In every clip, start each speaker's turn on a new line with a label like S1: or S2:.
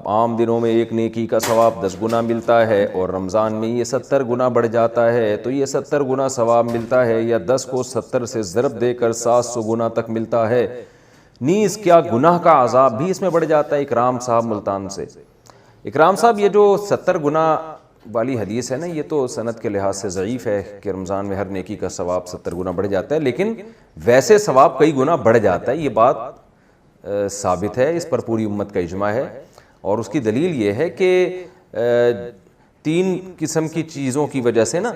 S1: عام دنوں میں ایک نیکی کا ثواب 10 گنا ملتا ہے اور رمضان میں یہ 70 گنا بڑھ جاتا ہے، تو یہ 70 گنا ثواب ملتا ہے، یا 10 کو 70 سے ضرب دے کر 700 گنا تک ملتا ہے۔ نیز کیا گناہ کا عذاب بھی اس میں بڑھ جاتا ہے۔ اکرام صاحب ملتان سے، اکرام صاحب یہ جو 70 گنا والی حدیث ہے نا، یہ تو سند کے لحاظ سے ضعیف ہے کہ رمضان میں ہر نیکی کا ثواب 70 گنا بڑھ جاتا ہے، لیکن ویسے ثواب کئی گنا بڑھ جاتا ہے، یہ بات ثابت ہے، اس پر پوری امت کا اجماع ہے۔ اور اس کی دلیل یہ ہے کہ 3 قسم کی چیزوں کی وجہ سے نا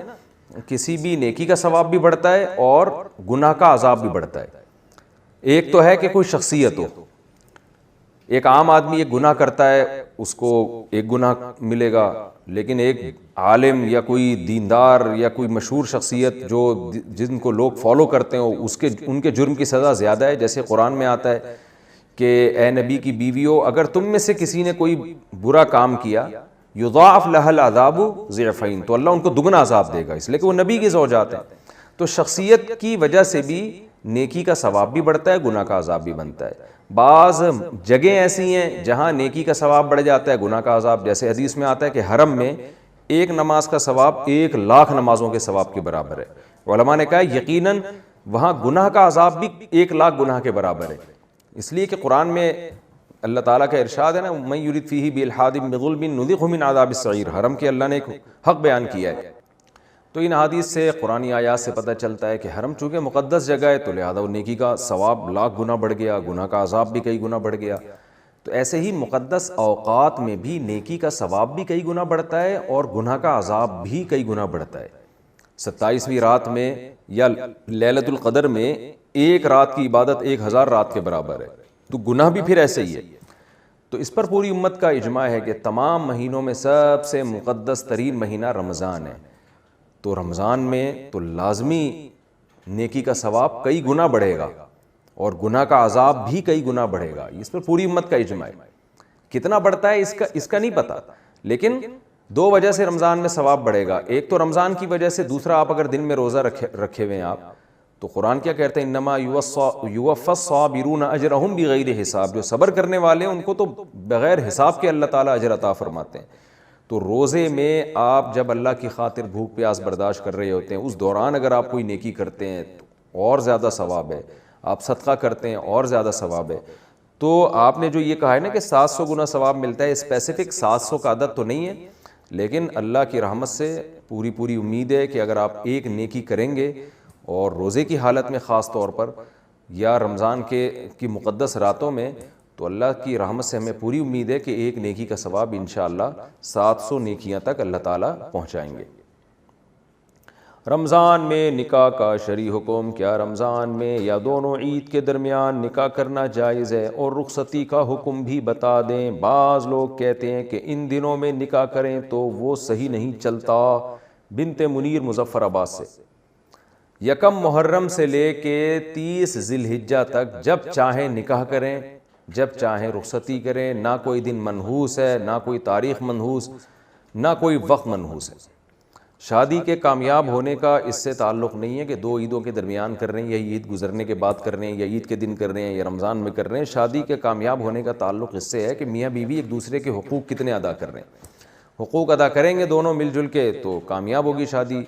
S1: کسی بھی نیکی کا ثواب بھی بڑھتا ہے اور گناہ کا عذاب بھی بڑھتا ہے۔ ایک تو ہے کہ کوئی شخصیت ہو، ایک عام آدمی ایک گناہ کرتا ہے اس کو ایک گناہ ملے گا، لیکن ایک عالم یا کوئی دیندار یا کوئی مشہور شخصیت جو جن کو لوگ فالو کرتے ہیں ان کے جرم کی سزا زیادہ ہے۔ جیسے قرآن میں آتا ہے کہ اے نبی کی بیویوں، اگر تم میں سے کسی نے کوئی برا کام کیا یضاعف لها العذاب ضعفین، تو اللہ ان کو دگنا عذاب دے گا، اس لیے کہ وہ نبی کی زوجات ہیں۔ تو شخصیت کی وجہ سے بھی نیکی کا ثواب بھی بڑھتا ہے، گناہ کا عذاب بھی بنتا ہے۔ بعض جگہیں ایسی ہیں جہاں نیکی کا ثواب بڑھ جاتا ہے، گناہ کا عذاب، جیسے حدیث میں آتا ہے کہ حرم میں ایک نماز کا ثواب 1,00,000 نمازوں کے ثواب کے برابر ہے۔ علماء نے کہا یقیناً وہاں گناہ کا عذاب بھی 1,00,000 گناہ کے برابر ہے، اس لیے کہ قرآن میں اللہ تعالیٰ کا ارشاد ہے نا، من یرد فیہ بالحاد بظلم نذقہ من عذاب السعیر، حرم کے اللہ نے ایک حق بیان کیا ہے۔ تو ان حدیث سے قرآنی آیات سے پتہ چلتا ہے کہ حرم چونکہ مقدس جگہ ہے تو لہذا وہ نیکی کا ثواب 1,00,000 گنا بڑھ گیا، گناہ کا عذاب بھی کئی گنا بڑھ گیا۔ تو ایسے ہی مقدس اوقات میں بھی نیکی کا ثواب بھی کئی گنا بڑھتا ہے اور گناہ کا عذاب بھی کئی گنا بڑھتا ہے۔ 27ویں رات میں یا لیلۃ القدر میں ایک رات کی عبادت 1,000 رات کے برابر ہے، تو گناہ بھی پھر ایسے ہی ہے۔ تو اس پر پوری امت کا اجماع ہے کہ تمام مہینوں میں سب سے مقدس ترین مہینہ رمضان ہے، تو رمضان میں تو لازمی نیکی کا ثواب کئی گنا بڑھے گا اور گناہ کا عذاب بھی کئی گنا بڑھے گا، اس پر پوری امت کا اجماع ہے۔ کتنا بڑھتا ہے اس کا نہیں پتا، لیکن 2 وجہ سے رمضان میں ثواب بڑھے گا۔ ایک تو رمضان کی وجہ سے، دوسرا آپ اگر دن میں روزہ رکھے ہوئے ہیں آپ، تو قرآن کیا کہتے ہیں، انما یوفی الصابرون اجرہم بغیر حساب، جو صبر کرنے والے ہیں ان کو تو بغیر حساب کے اللہ تعالیٰ اجر عطا فرماتے ہیں۔ تو روزے میں آپ جب اللہ کی خاطر بھوک پیاس برداشت کر رہے ہوتے ہیں، اس دوران اگر آپ کوئی نیکی کرتے ہیں تو اور زیادہ ثواب ہے، آپ صدقہ کرتے ہیں اور زیادہ ثواب ہے۔ تو آپ نے جو یہ کہا ہے نا کہ 700 گنا ثواب ملتا ہے، اسپیسیفک 700 کا عدد تو نہیں ہے، لیکن اللہ کی رحمت سے پوری امید ہے کہ اگر آپ ایک نیکی کریں گے اور روزے کی حالت میں خاص طور پر یا رمضان کی مقدس راتوں میں، تو اللہ کی رحمت سے ہمیں پوری امید ہے کہ ایک نیکی کا ثواب انشاءاللہ 700 نیکیاں تک اللہ تعالیٰ پہنچائیں گے۔ رمضان میں نکاح کا شرعی حکم، کیا رمضان میں یا دونوں عید کے درمیان نکاح کرنا جائز ہے؟ اور رخصتی کا حکم بھی بتا دیں۔ بعض لوگ کہتے ہیں کہ ان دنوں میں نکاح کریں تو وہ صحیح نہیں چلتا۔ بنت منیر مظفر آباد سے، 1 محرم سے لے کے 30 ذی الحجہ تک جب چاہیں نکاح کریں، جب چاہیں رخصتی کریں، نہ کوئی دن منحوس ہے، نہ کوئی تاریخ منحوس، نہ کوئی وقت منحوس ہے۔ شادی کے کامیاب ہونے کا اس سے تعلق نہیں ہے کہ 2 عیدوں کے درمیان کر رہے ہیں یا عید گزرنے کے بعد کر رہے ہیں یا عید کے دن کر رہے ہیں یا رمضان میں کر رہے ہیں۔ شادی کے کامیاب ہونے کا تعلق اس سے ہے کہ میاں بیوی ایک دوسرے کے حقوق کتنے ادا کر رہے ہیں۔ حقوق ادا کریں گے دونوں مل جل کے تو کامیاب ہوگی شادی،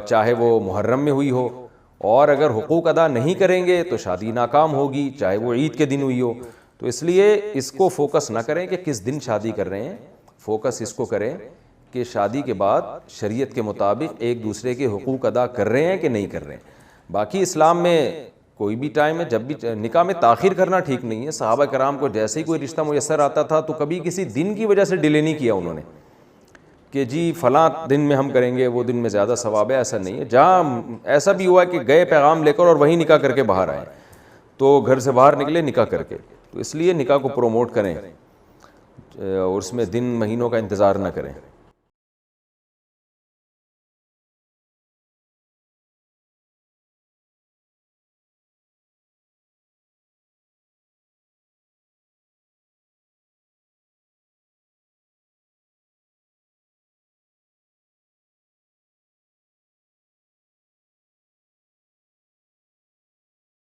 S1: چاہے وہ محرم میں ہوئی ہو، اور اگر حقوق ادا نہیں کریں گے تو شادی ناکام ہوگی، چاہے وہ عید کے دن ہوئی ہو۔ تو اس لیے اس کو فوکس نہ کریں کہ کس دن شادی کر رہے ہیں، فوکس اس کو کریں کہ شادی کے بعد شریعت کے مطابق ایک دوسرے کے حقوق ادا کر رہے ہیں کہ نہیں کر رہے ہیں۔ باقی اسلام میں کوئی بھی ٹائم ہے، جب بھی نکاح میں تاخیر کرنا ٹھیک نہیں ہے۔ صحابہ کرام کو جیسے ہی کوئی رشتہ میسر آتا تھا تو کبھی کسی دن کی وجہ سے ڈیلے نہیں کیا انہوں نے کہ جی فلاں دن میں ہم کریں گے، وہ دن میں زیادہ ثواب ہے، ایسا نہیں ہے۔ جہاں ایسا بھی ہوا کہ گئے پیغام لے کر اور وہیں نکاح کر کے باہر آئے، تو گھر سے باہر نکلے نکاح کر کے۔ تو اس لیے نکاح کو پروموٹ کریں اور اس میں دن مہینوں کا انتظار نہ کریں۔